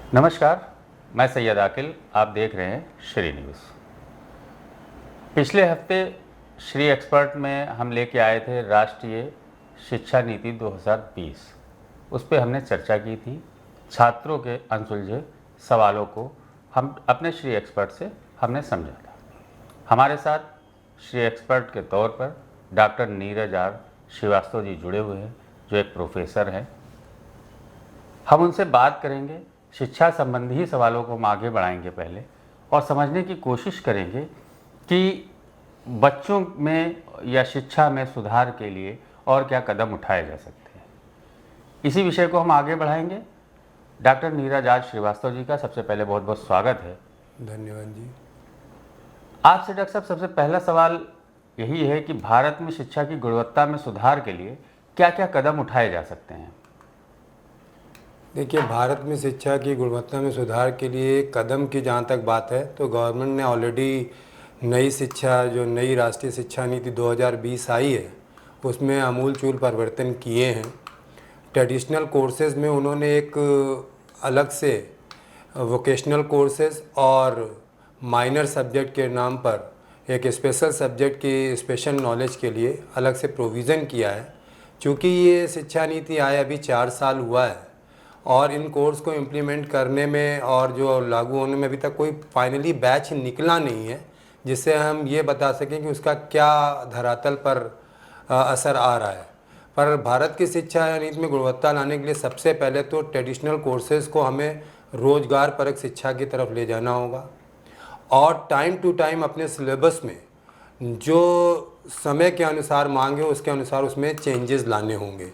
नमस्कार, मैं सैयद आकिल। आप देख रहे हैं श्री न्यूज़। पिछले हफ्ते श्री एक्सपर्ट में हम लेके आए थे राष्ट्रीय शिक्षा नीति 2020। उस पे हमने चर्चा की थी। छात्रों के अनसुलझे सवालों को हम अपने श्री एक्सपर्ट से हमने समझा था। हमारे साथ श्री एक्सपर्ट के तौर पर डॉक्टर नीरज आर श्रीवास्तव जी जुड़े हुए हैं, जो एक प्रोफेसर हैं। हम उनसे बात करेंगे, शिक्षा संबंधी सवालों को हम आगे बढ़ाएंगे पहले, और समझने की कोशिश करेंगे कि बच्चों में या शिक्षा में सुधार के लिए और क्या कदम उठाए जा सकते हैं। इसी विषय को हम आगे बढ़ाएंगे। डॉक्टर नीरज आर श्रीवास्तव जी का सबसे पहले बहुत बहुत स्वागत है। धन्यवाद जी। आपसे डॉक्टर साहब सबसे पहला सवाल यही है कि भारत में शिक्षा की गुणवत्ता में सुधार के लिए क्या क्या कदम उठाए जा सकते हैं। देखिए, भारत में शिक्षा की गुणवत्ता में सुधार के लिए कदम की जहाँ तक बात है तो गवर्नमेंट ने ऑलरेडी नई राष्ट्रीय शिक्षा नीति 2020 आई है, उसमें आमूलचूल परिवर्तन किए हैं। ट्रेडिशनल कोर्सेज़ में उन्होंने एक अलग से वोकेशनल कोर्सेज़ और माइनर सब्जेक्ट के नाम पर एक स्पेशल सब्जेक्ट की स्पेशल नॉलेज के लिए अलग से प्रोविज़न किया है। चूँकि ये शिक्षा नीति आए अभी 4 साल हुआ है और इन कोर्स को इम्प्लीमेंट करने में और जो लागू होने में अभी तक कोई फाइनली बैच निकला नहीं है जिससे हम ये बता सकें कि उसका क्या धरातल पर असर आ रहा है। पर भारत की शिक्षा नीति में गुणवत्ता लाने के लिए सबसे पहले तो ट्रेडिशनल कोर्सेज़ को हमें रोज़गार परक शिक्षा की तरफ ले जाना होगा और टाइम टू टाइम अपने सिलेबस में जो समय के अनुसार मांग है उसके अनुसार उसमें चेंजेस लाने होंगे।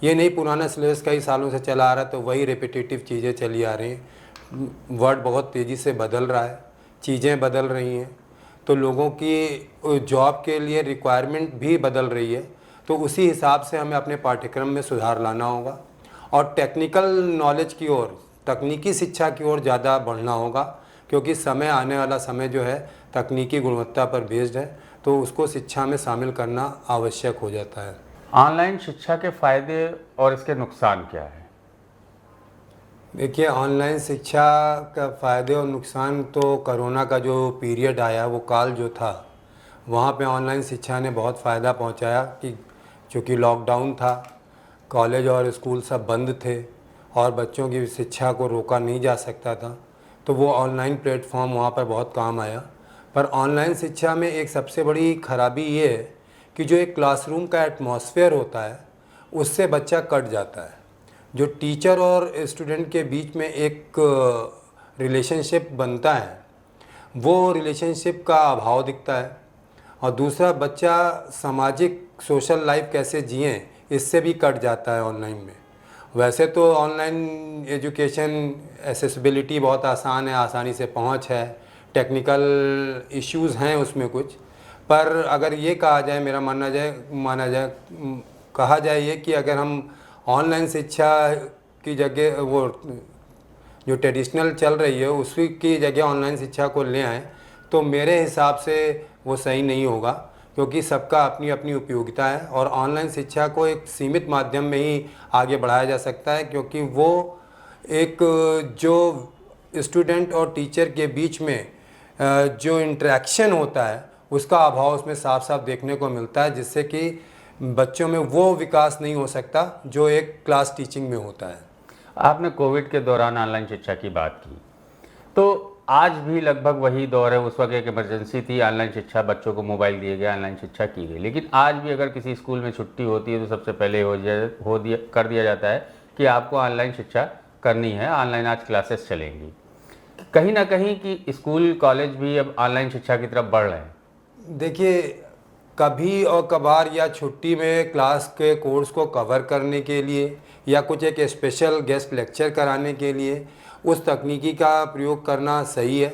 ये नहीं पुराना सिलेबस कई सालों से चला आ रहा है तो वही रिपीटेटिव चीज़ें चली आ रही हैं। वर्ड बहुत तेज़ी से बदल रहा है, चीज़ें बदल रही हैं, तो लोगों की जॉब के लिए रिक्वायरमेंट भी बदल रही है। तो उसी हिसाब से हमें अपने पाठ्यक्रम में सुधार लाना होगा और टेक्निकल नॉलेज की ओर, तकनीकी शिक्षा की ओर ज़्यादा बढ़ना होगा, क्योंकि आने वाला समय जो है तकनीकी गुणवत्ता पर बेस्ड है, तो उसको शिक्षा में शामिल करना आवश्यक हो जाता है। ऑनलाइन शिक्षा के फायदे और इसके नुकसान क्या है? देखिए, ऑनलाइन शिक्षा का फ़ायदे और नुकसान तो कोरोना का जो पीरियड आया, वो काल जो था, वहाँ पे ऑनलाइन शिक्षा ने बहुत फ़ायदा पहुँचाया कि चूँकि लॉकडाउन था, कॉलेज और स्कूल सब बंद थे और बच्चों की शिक्षा को रोका नहीं जा सकता था, तो वो ऑनलाइन प्लेटफॉर्म वहाँ पर बहुत काम आया। पर ऑनलाइन शिक्षा में एक सबसे बड़ी खराबी ये है कि जो एक क्लासरूम का एटमॉस्फेयर होता है उससे बच्चा कट जाता है। जो टीचर और स्टूडेंट के बीच में एक रिलेशनशिप बनता है, वो रिलेशनशिप का अभाव दिखता है। और दूसरा, बच्चा सामाजिक सोशल लाइफ कैसे जिए इससे भी कट जाता है ऑनलाइन में। वैसे तो ऑनलाइन एजुकेशन एसेसिबिलिटी बहुत आसान है, आसानी से पहुंच है, टेक्निकल इश्यूज़ हैं उसमें कुछ, पर अगर ये कहा जाए, मेरा कहा जाए ये कि अगर हम ऑनलाइन शिक्षा की जगह वो जो ट्रेडिशनल चल रही है उसी की जगह ऑनलाइन शिक्षा को ले आएँ तो मेरे हिसाब से वो सही नहीं होगा, क्योंकि सबका अपनी अपनी उपयोगिता है और ऑनलाइन शिक्षा को एक सीमित माध्यम में ही आगे बढ़ाया जा सकता है, क्योंकि वो एक जो स्टूडेंट और टीचर के बीच में जो इंटरेक्शन होता है उसका अभाव उसमें साफ साफ देखने को मिलता है, जिससे कि बच्चों में वो विकास नहीं हो सकता जो एक क्लास टीचिंग में होता है। आपने कोविड के दौरान ऑनलाइन शिक्षा की बात की, तो आज भी लगभग वही दौर है। उस वक्त एक इमरजेंसी थी, ऑनलाइन शिक्षा, बच्चों को मोबाइल दिए गए, ऑनलाइन शिक्षा की गई। लेकिन आज भी अगर किसी स्कूल में छुट्टी होती है तो सबसे पहले कर दिया जाता है कि आपको ऑनलाइन शिक्षा करनी है, ऑनलाइन आज क्लासेस चलेंगी। कहीं ना कहीं कि स्कूल कॉलेज भी अब ऑनलाइन शिक्षा की तरफ बढ़ रहे हैं। देखिए, कभी और कभार या छुट्टी में क्लास के कोर्स को कवर करने के लिए या कुछ एक स्पेशल गेस्ट लेक्चर कराने के लिए उस तकनीकी का प्रयोग करना सही है।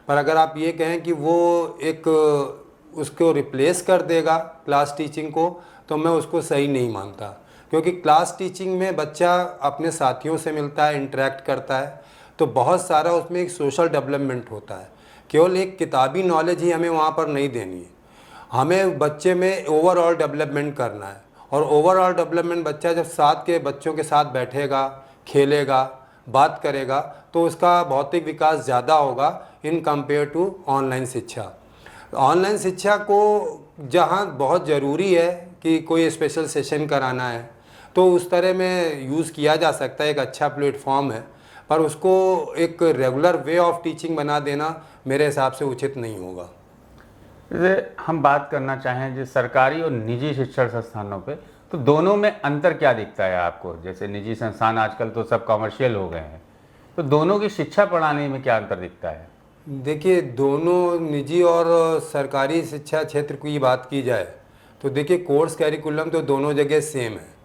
पर अगर आप ये कहें कि वो एक उसको रिप्लेस कर देगा क्लास टीचिंग को, तो मैं उसको सही नहीं मानता, क्योंकि क्लास टीचिंग में बच्चा अपने साथियों से मिलता है, इंटरेक्ट करता है, तो बहुत सारा उसमें एक सोशल डेवलपमेंट होता है। केवल एक किताबी नॉलेज ही हमें वहाँ पर नहीं देनी है, हमें बच्चे में ओवरऑल डेवलपमेंट करना है। और ओवरऑल डेवलपमेंट बच्चा जब साथ के बच्चों के साथ बैठेगा, खेलेगा, बात करेगा तो उसका भौतिक विकास ज़्यादा होगा इन कंपेयर टू ऑनलाइन शिक्षा। ऑनलाइन शिक्षा को जहाँ बहुत ज़रूरी है कि कोई स्पेशल सेशन कराना है तो उस तरह में यूज़ किया जा सकता है, एक अच्छा प्लेटफॉर्म है, पर उसको एक रेगुलर वे ऑफ टीचिंग बना देना मेरे हिसाब से उचित नहीं होगा। जैसे हम बात करना चाहें जो सरकारी और निजी शिक्षण संस्थानों पे, तो दोनों में अंतर क्या दिखता है आपको? जैसे निजी संस्थान आजकल तो सब कॉमर्शियल हो गए हैं, तो दोनों की शिक्षा पढ़ाने में क्या अंतर दिखता है? देखिए, दोनों निजी और सरकारी शिक्षा क्षेत्र की बात की जाए तो देखिए कोर्स कैरिकुलम तो दोनों जगह सेम है।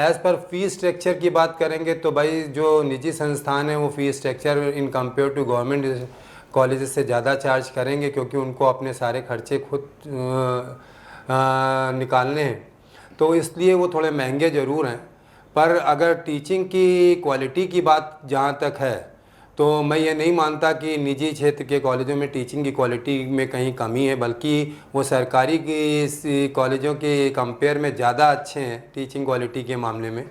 एज़ पर फीस स्ट्रक्चर की बात करेंगे तो भाई जो निजी संस्थान है वो fees structure in compare to government colleges से ज़्यादा चार्ज करेंगे, क्योंकि उनको अपने सारे खर्चे खुद निकालने हैं, तो इसलिए वो थोड़े महंगे ज़रूर हैं। पर अगर टीचिंग की क्वालिटी की बात जहाँ तक है तो मैं ये नहीं मानता कि निजी क्षेत्र के कॉलेजों में टीचिंग की क्वालिटी में कहीं कमी है, बल्कि वो सरकारी की कॉलेजों के कंपेयर में ज़्यादा अच्छे हैं टीचिंग क्वालिटी के मामले में।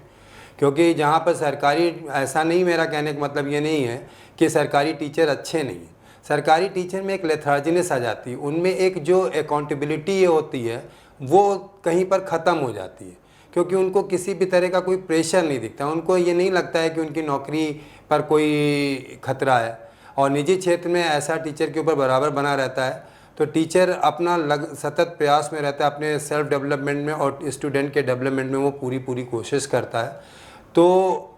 क्योंकि जहाँ पर सरकारी, ऐसा नहीं, मेरा कहने का मतलब ये नहीं है कि सरकारी टीचर अच्छे नहीं हैं। सरकारी टीचर में एक लेथार्जीनेस आ जाती है, उनमें एक जो अकाउंटेबिलिटी होती है वो कहीं पर ख़त्म हो जाती है, क्योंकि उनको किसी भी तरह का कोई प्रेशर नहीं दिखता, उनको ये नहीं लगता है कि उनकी नौकरी पर कोई खतरा है। और निजी क्षेत्र में ऐसा टीचर के ऊपर बराबर बना रहता है, तो टीचर अपना सतत प्रयास में रहता है अपने सेल्फ डेवलपमेंट में, और स्टूडेंट के डेवलपमेंट में वो पूरी कोशिश करता है। तो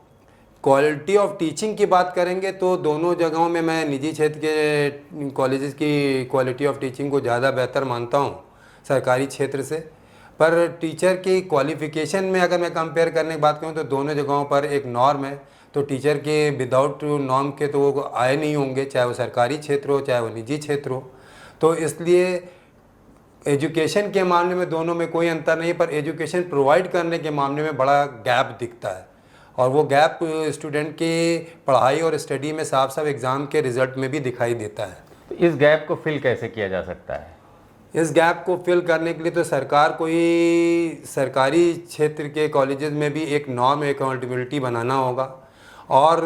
क्वालिटी ऑफ टीचिंग की बात करेंगे तो दोनों जगहों में मैं निजी क्षेत्र के कॉलेजेस की क्वालिटी ऑफ टीचिंग को ज़्यादा बेहतर मानता हूँ सरकारी क्षेत्र से। पर टीचर की क्वालिफ़िकेशन में अगर मैं कंपेयर करने की बात करूँ तो दोनों जगहों पर एक नॉर्म है, तो टीचर के विदाउट नॉर्म के तो वो आए नहीं होंगे, चाहे वो सरकारी क्षेत्र हो चाहे वो निजी क्षेत्र हो। तो इसलिए एजुकेशन के मामले में दोनों में कोई अंतर नहीं, पर एजुकेशन प्रोवाइड करने के मामले में बड़ा गैप दिखता है, और वो गैप स्टूडेंट की पढ़ाई और स्टडी में साफ साफ एग्ज़ाम के रिज़ल्ट में भी दिखाई देता है। तो इस गैप को फिल कैसे किया जा सकता है? इस गैप को फिल करने के लिए तो सरकार को ही सरकारी क्षेत्र के कॉलेजेस में भी एक नॉर्म अकाउंटेबिलिटी बनाना होगा, और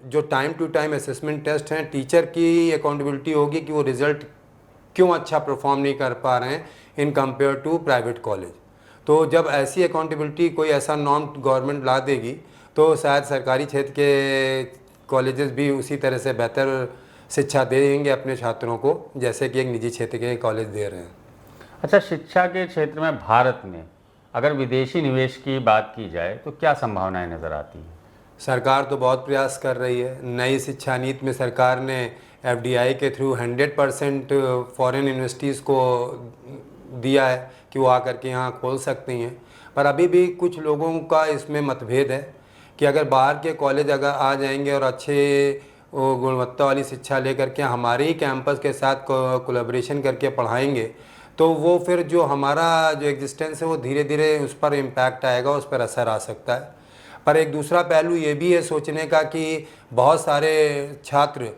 जो time to time assessment test हैं, टीचर की अकाउंटेबिलिटी होगी कि वो रिज़ल्ट क्यों अच्छा परफॉर्म नहीं कर पा रहे हैं in compare to private college. तो जब ऐसी अकाउंटेबिलिटी, कोई ऐसा नॉर्म गवर्नमेंट ला देगी तो शायद सरकारी क्षेत्र के कॉलेजेस भी उसी तरह से बेहतर शिक्षा देंगे अपने छात्रों को, जैसे कि एक निजी क्षेत्र के कॉलेज दे रहे हैं। अच्छा, शिक्षा के क्षेत्र में भारत में अगर विदेशी निवेश की बात की जाए तो क्या संभावनाएं नज़र आती हैं? सरकार तो बहुत प्रयास कर रही है। नई शिक्षा नीति में सरकार ने एफडीआई के थ्रू 100% फॉरेन यूनिवर्सिटीज़ को दिया है कि वो आकर के यहाँ खोल सकती हैं, पर अभी भी कुछ लोगों का इसमें मतभेद है कि अगर बाहर के कॉलेज अगर आ जाएंगे और अच्छे गुणवत्ता वाली शिक्षा लेकर के हमारे ही कैंपस के साथ कोलैबोरेशन करके पढ़ाएंगे तो वो फिर जो हमारा जो एग्जिस्टेंस है वो धीरे धीरे उस पर इम्पैक्ट आएगा, उस पर असर आ सकता है। पर एक दूसरा पहलू ये भी है सोचने का कि बहुत सारे छात्र,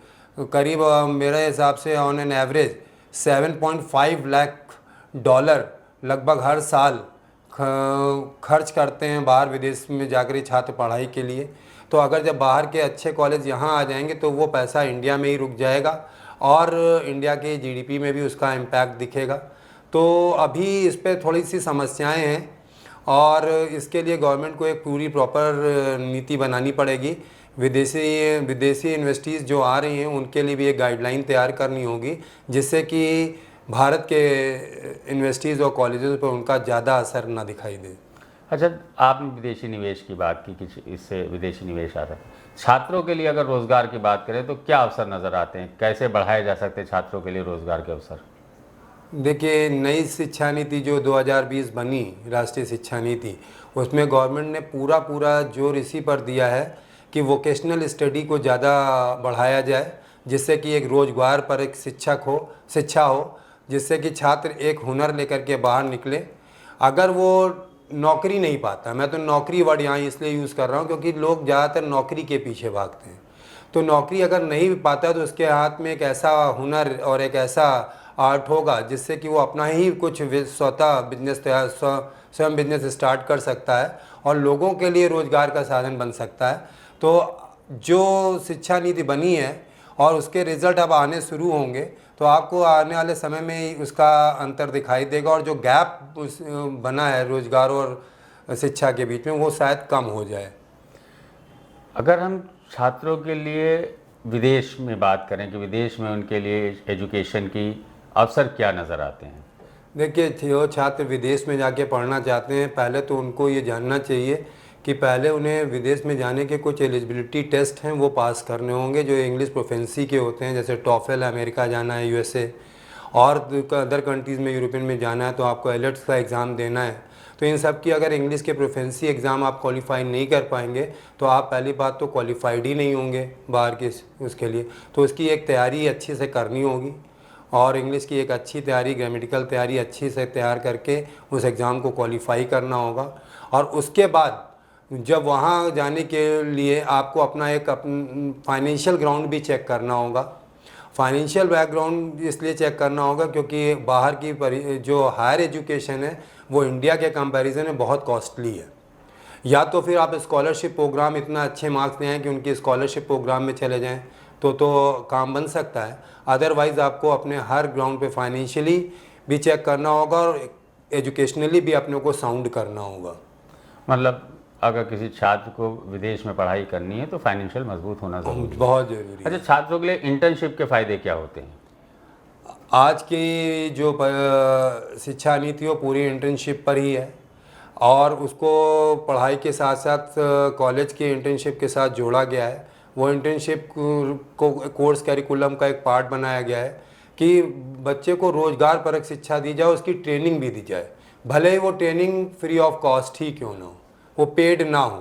करीब मेरे हिसाब से on an average 7.5 lakh dollar लगभग हर साल खर्च करते हैं बाहर विदेश में जाकर छात्र पढ़ाई के लिए। तो अगर जब बाहर के अच्छे कॉलेज यहाँ आ जाएंगे तो वो पैसा इंडिया में ही रुक जाएगा और इंडिया के जीडीपी में भी उसका इम्पैक्ट दिखेगा। तो अभी इस पर थोड़ी सी समस्याएं हैं और इसके लिए गवर्नमेंट को एक पूरी प्रॉपर नीति बनानी पड़ेगी। विदेशी इन्वेस्टीज़ जो आ रही हैं उनके लिए भी एक गाइडलाइन तैयार करनी होगी, जिससे कि भारत के इन्वेस्टीज़ और कॉलेजेस पर उनका ज़्यादा असर ना दिखाई दे। अच्छा, आपने विदेशी निवेश की बात की कि इससे विदेशी निवेश आता है। छात्रों के लिए अगर रोज़गार की बात करें तो क्या अवसर नज़र आते हैं? कैसे बढ़ाए जा सकते हैं छात्रों के लिए रोज़गार के अवसर? देखिए, नई शिक्षा नीति जो 2020 बनी, राष्ट्रीय शिक्षा नीति, उसमें गवर्नमेंट ने पूरा जोर इसी पर दिया है कि वोकेशनल स्टडी को ज़्यादा बढ़ाया जाए, जिससे कि एक रोज़गार पर एक शिक्षा हो, जिससे कि छात्र एक हुनर लेकर के बाहर निकले। अगर वो नौकरी नहीं पाता, मैं तो नौकरी वर्ड यहाँ इसलिए यूज़ कर रहा हूँ क्योंकि लोग ज़्यादातर नौकरी के पीछे भागते हैं। तो नौकरी अगर नहीं पाता तो उसके हाथ में एक ऐसा हुनर और एक ऐसा आर्ट होगा जिससे कि वो अपना ही कुछ स्वतः बिजनेस स्वयं बिजनेस स्टार्ट कर सकता है और लोगों के लिए रोज़गार का साधन बन सकता है। तो जो शिक्षा नीति बनी है और उसके रिज़ल्ट अब आने शुरू होंगे तो आपको आने वाले समय में ही उसका अंतर दिखाई देगा और जो गैप उस बना है रोज़गार और शिक्षा के बीच में वो शायद कम हो जाए। अगर हम छात्रों के लिए विदेश में बात करें कि विदेश में उनके लिए एजुकेशन की अवसर क्या नज़र आते हैं? देखिए, जो छात्र विदेश में जाके पढ़ना चाहते हैं, पहले तो उनको ये जानना चाहिए कि पहले उन्हें विदेश में जाने के कुछ एलिजिबिलिटी टेस्ट हैं वो पास करने होंगे जो इंग्लिश प्रोफेंसी के होते हैं, जैसे टॉफल, अमेरिका जाना है, यूएसए और अदर कंट्रीज़ में, यूरोपियन में जाना है तो आपको एलिट्स का एग्ज़ाम देना है। तो इन सब की अगर इंग्लिश के प्रोफेंसी एग्ज़ाम आप क्वालिफाई नहीं कर पाएंगे तो आप पहली बात तो क्वालिफाइड ही नहीं होंगे बाहर के उसके लिए, तो उसकी एक तैयारी अच्छे से करनी होगी और इंग्लिश की एक अच्छी तैयारी, ग्रामेटिकल तैयारी अच्छी से तैयार करके उस एग्ज़ाम को क्वालिफाई करना होगा। और उसके बाद जब वहाँ जाने के लिए आपको अपना एक फाइनेंशियल ग्राउंड भी चेक करना होगा। फाइनेंशियल बैकग्राउंड इसलिए चेक करना होगा क्योंकि बाहर की जो हायर एजुकेशन है वो इंडिया के कंपैरिजन में बहुत कॉस्टली है। या तो फिर आप स्कॉलरशिप प्रोग्राम इतना अच्छे मार्क्स ले आएँ कि उनकी स्कॉलरशिप प्रोग्राम में चले जाएँ तो काम बन सकता है। अदरवाइज़ आपको अपने हर ग्राउंड पे फाइनेंशियली भी चेक करना होगा और एजुकेशनली भी अपने को साउंड करना होगा। मतलब अगर किसी छात्र को विदेश में पढ़ाई करनी है तो फाइनेंशियल मजबूत होना ज़रूरी है। बहुत ज़रूरी है। अच्छा, छात्रों के लिए इंटर्नशिप के फ़ायदे क्या होते हैं? आज की जो शिक्षा नीति वो पूरी इंटर्नशिप पर ही है और उसको पढ़ाई के साथ साथ कॉलेज की इंटर्नशिप के साथ जोड़ा गया है। वो इंटर्नशिप को कोर्स करिकुलम का एक पार्ट बनाया गया है कि बच्चे को रोज़गार परक शिक्षा दी जाए, उसकी ट्रेनिंग भी दी जाए। भले ही वो ट्रेनिंग फ्री ऑफ कॉस्ट ही क्यों ना हो, वो पेड ना हो,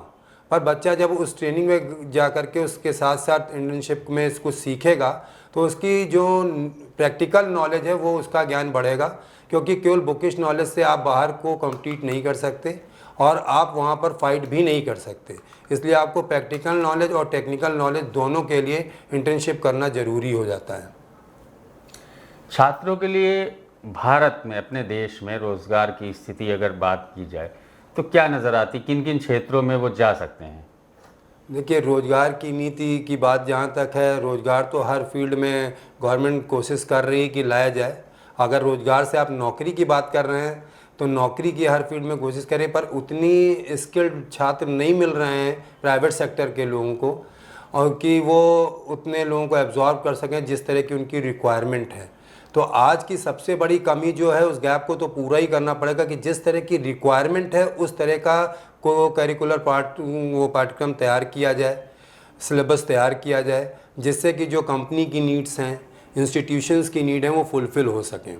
पर बच्चा जब उस ट्रेनिंग में जा कर के उसके साथ साथ इंटर्नशिप में इसको सीखेगा तो उसकी जो प्रैक्टिकल नॉलेज है वो उसका ज्ञान बढ़ेगा, क्योंकि केवल बुकिश नॉलेज से आप बाहर को कम्पीट नहीं कर सकते और आप वहाँ पर फाइट भी नहीं कर सकते। इसलिए आपको प्रैक्टिकल नॉलेज और टेक्निकल नॉलेज दोनों के लिए इंटर्नशिप करना ज़रूरी हो जाता है। छात्रों के लिए भारत में, अपने देश में रोज़गार की स्थिति अगर बात की जाए तो क्या नज़र आती, किन किन क्षेत्रों में वो जा सकते हैं? देखिए, रोज़गार की नीति की बात जहाँ तक है, रोज़गार तो हर फील्ड में गवर्नमेंट कोशिश कर रही है कि लाया जाए। अगर रोज़गार से आप नौकरी की बात कर रहे हैं तो नौकरी की हर फील्ड में कोशिश करें, पर उतनी स्किल्ड छात्र नहीं मिल रहे हैं प्राइवेट सेक्टर के लोगों को और कि वो उतने लोगों को एब्जॉर्ब कर सकें जिस तरह की उनकी रिक्वायरमेंट है। तो आज की सबसे बड़ी कमी जो है उस गैप को तो पूरा ही करना पड़ेगा कि जिस तरह की रिक्वायरमेंट है उस तरह का को करिकुलर पाठ्यक्रम तैयार किया जाए, सिलेबस तैयार किया जाए, जिससे कि जो कंपनी की नीड्स हैं, इंस्टीट्यूशंस की नीड है वो फुलफ़िल हो सकें।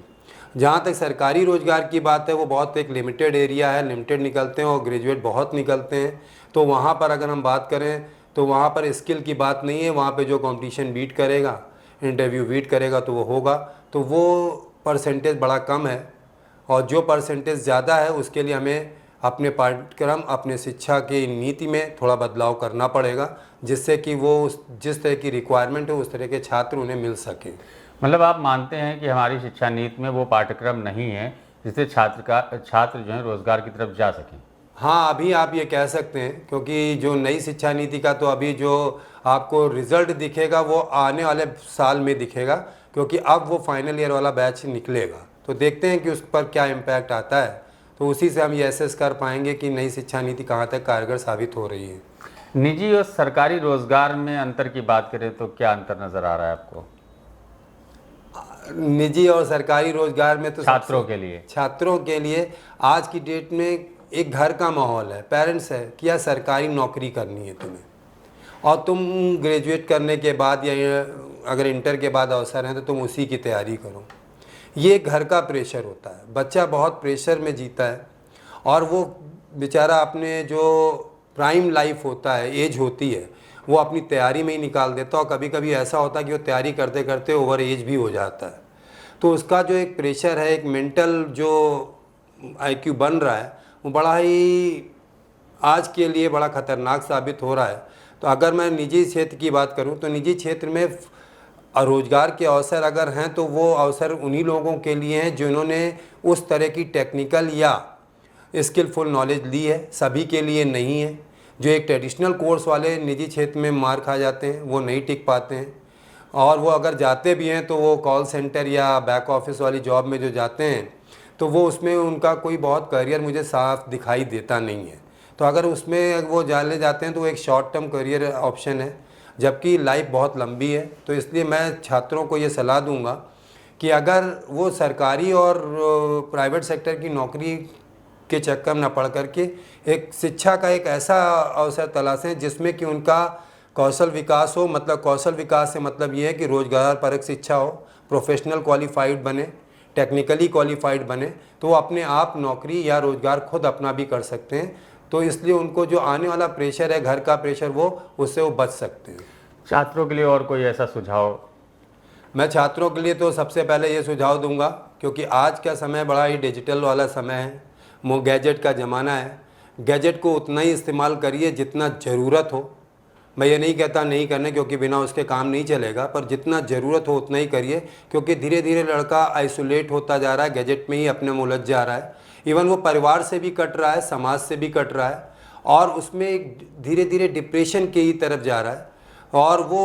जहाँ तक सरकारी रोज़गार की बात है वो बहुत एक लिमिटेड एरिया है, लिमिटेड निकलते हैं और ग्रेजुएट बहुत निकलते हैं। तो वहाँ पर अगर हम बात करें तो वहाँ पर स्किल की बात नहीं है, वहाँ पे जो कंपटीशन बीट करेगा, इंटरव्यू बीट करेगा तो वो होगा। तो वो परसेंटेज बड़ा कम है और जो परसेंटेज ज़्यादा है उसके लिए हमें अपने पाठ्यक्रम, अपने शिक्षा की नीति में थोड़ा बदलाव करना पड़ेगा, जिससे कि वो जिस तरह की रिक्वायरमेंट है उस तरह के छात्र उन्हें मिल सके। मतलब आप मानते हैं कि हमारी शिक्षा नीति में वो पाठ्यक्रम नहीं है जिससे छात्र जो है रोज़गार की तरफ जा सकें? हाँ, अभी आप ये कह सकते हैं, क्योंकि जो नई शिक्षा नीति का तो अभी जो आपको रिज़ल्ट दिखेगा वो आने वाले साल में दिखेगा, क्योंकि अब वो फाइनल ईयर वाला बैच निकलेगा। तो देखते हैं कि उस पर क्या इम्पैक्ट आता है, तो उसी से हम ये असेस कर पाएंगे कि नई शिक्षा नीति कहाँ तक कारगर साबित हो रही है। निजी और सरकारी रोज़गार में अंतर की बात करें तो क्या अंतर नज़र आ रहा है आपको? निजी और सरकारी रोज़गार में तो छात्रों के लिए आज की डेट में एक घर का माहौल है, पेरेंट्स है कि यार सरकारी नौकरी करनी है तुम्हें और तुम ग्रेजुएट करने के बाद या अगर इंटर के बाद अवसर है तो तुम उसी की तैयारी करो। ये घर का प्रेशर होता है, बच्चा बहुत प्रेशर में जीता है और वो बेचारा अपने जो प्राइम लाइफ होता है, एज होती है, वो अपनी तैयारी में ही निकाल देता है और कभी कभी ऐसा होता है कि वो तैयारी करते करते ओवर एज भी हो जाता है। तो उसका जो एक प्रेशर है, एक मेंटल जो IQ बन रहा है वो बड़ा ही आज के लिए बड़ा ख़तरनाक साबित हो रहा है। तो अगर मैं निजी क्षेत्र की बात करूं तो निजी क्षेत्र में रोज़गार के अवसर अगर हैं तो वो अवसर उन्हीं लोगों के लिए हैं जिन्होंने उस तरह की टेक्निकल या स्किलफुल नॉलेज ली है, सभी के लिए नहीं है। जो एक ट्रेडिशनल कोर्स वाले निजी क्षेत्र में मार खा जाते हैं, वो नहीं टिक पाते हैं, और वो अगर जाते भी हैं तो वो कॉल सेंटर या बैक ऑफिस वाली जॉब में जो जाते हैं तो वो उसमें उनका कोई बहुत करियर मुझे साफ दिखाई देता नहीं है। तो अगर उसमें वो जाने जाते हैं तो वो एक शॉर्ट टर्म करियर ऑप्शन है, जबकि लाइफ बहुत लंबी है। तो इसलिए मैं छात्रों को ये सलाह दूंगा कि अगर वो सरकारी और प्राइवेट सेक्टर की नौकरी के चक्कर में न पड़ करके एक शिक्षा का एक ऐसा अवसर तलाशें जिसमें कि उनका कौशल विकास हो। मतलब कौशल विकास से मतलब ये है कि रोजगार परक शिक्षा हो, प्रोफेशनल क्वालिफाइड बने, टेक्निकली क्वालिफाइड बने, तो वो अपने आप नौकरी या रोजगार खुद अपना भी कर सकते हैं। तो इसलिए उनको जो आने वाला प्रेशर है, घर का प्रेशर, उससे वो बच सकते हैं। छात्रों के लिए और कोई ऐसा सुझाव? मैं छात्रों के लिए तो सबसे पहले ये सुझाव दूंगा, क्योंकि आज का समय बड़ा ही डिजिटल वाला समय है, वो गैजेट का ज़माना है। गैजेट को उतना ही इस्तेमाल करिए जितना ज़रूरत हो। मैं ये नहीं कहता नहीं करने, क्योंकि बिना उसके काम नहीं चलेगा, पर जितना ज़रूरत हो उतना ही करिए, क्योंकि धीरे धीरे लड़का आइसोलेट होता जा रहा है, गैजेट में ही अपने में उलझ जा रहा है। इवन वो परिवार से भी कट रहा है, समाज से भी कट रहा है, और उसमें एक धीरे धीरे डिप्रेशन की ही तरफ जा रहा है, और वो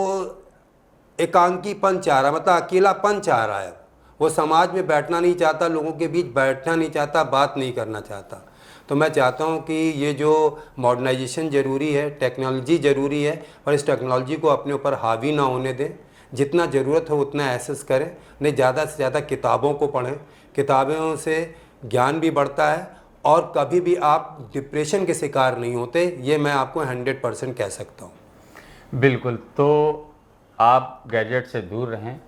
एकांकीपन चाह रहा है, मतलब अकेलापन चाह रहा है। वो समाज में बैठना नहीं चाहता, लोगों के बीच बैठना नहीं चाहता, बात नहीं करना चाहता। तो मैं चाहता हूँ कि ये जो मॉडर्नाइजेशन ज़रूरी है, टेक्नोलॉजी ज़रूरी है, पर इस टेक्नोलॉजी को अपने ऊपर हावी ना होने दें। जितना ज़रूरत हो उतना एक्सेस करें, नहीं ज़्यादा से ज़्यादा किताबों को पढ़ें। किताबों से ज्ञान भी बढ़ता है और कभी भी आप डिप्रेशन के शिकार नहीं होते, ये मैं आपको 100% कह सकता हूँ। बिल्कुल। तो आप गैजेट से दूर रहें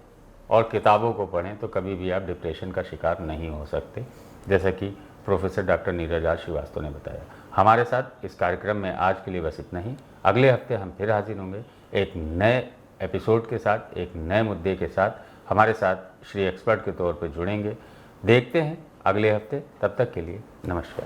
और किताबों को पढ़ें, तो कभी भी आप डिप्रेशन का शिकार नहीं हो सकते, जैसा कि professor doctor Neeraj R Srivastava ने बताया। हमारे साथ इस कार्यक्रम में आज के लिए बस इतना ही। अगले हफ्ते हम फिर हाजिर होंगे एक नए एपिसोड के साथ, एक नए मुद्दे के साथ। हमारे साथ श्री एक्सपर्ट के तौर पर जुड़ेंगे। देखते हैं अगले हफ्ते। तब तक के लिए नमस्कार।